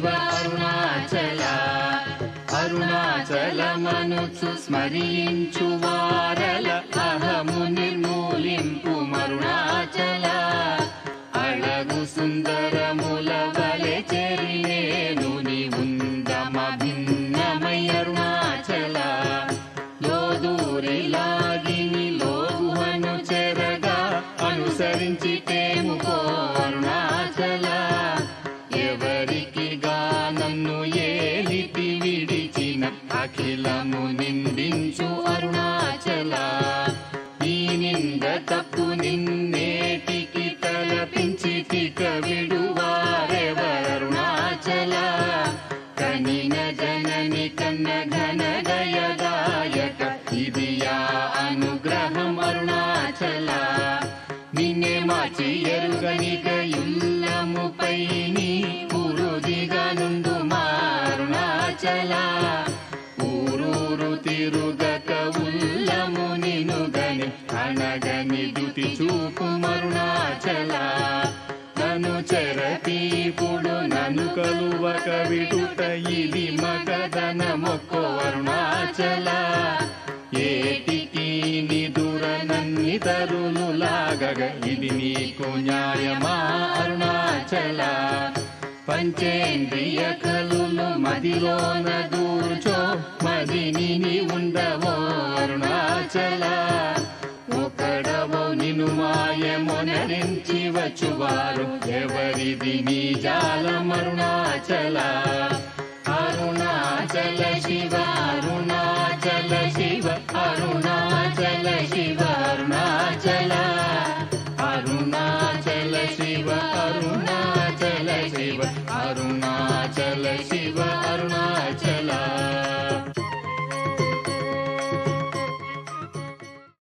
శివ అరుణాచల అరుణాచలమనుచు స్మరించు వారల అహము నిర్మూలింపు మరుణాచల అళగు సుందరముల వలె చెరినేను నీవుందమ భిన్నమై అరుణాచల లోదూరి లాగిని లోగుహను చెరగా అనుసరించి తేముకో అరుణాచల ఎవరికి నన్ను ఏలితి విడిచిన అఖిలము నిందించు అరుణాచల ఈ నింద తప్పు నిన్నేటికి తలపించి తిక విడువారెవరుణాచల కనిన జనని కన్న ఘన గయగాయక ఇది యా అనుగ్రహం అరుణాచల నిన్నే మార్చి ఎరుగనిక ఇల్లముపై నీ పురుదిగా నుండు అరుణాచల ఊరూరు తిరుగక ఉల్లము నినుగని అనగని దుతి చూపు అరుణాచల నన్ను చెరపీపుడు నన్ను కలువక విడుట ఇది మగదన మొక్కో అరుణాచల ఏటికి నిదుర నన్నితరులు లాగగ ఇది నీకు న్యాయమా అరుణాచల పంచేంద్రియ కలులు మదిలోన దూర్చో మదిని ఉండవో అరుణాచల ఒకడవో నిను మాయమొనరించి వచ్చువారు ఎవరిది నీ జాలం అరుణాచల అరుణాచల శివ అరుణాచల శివ అరుణాచల శివ అరుణాచల అరుణాచల శివ అరుణాచల శివ అరుణాచల శివ అరుణాచల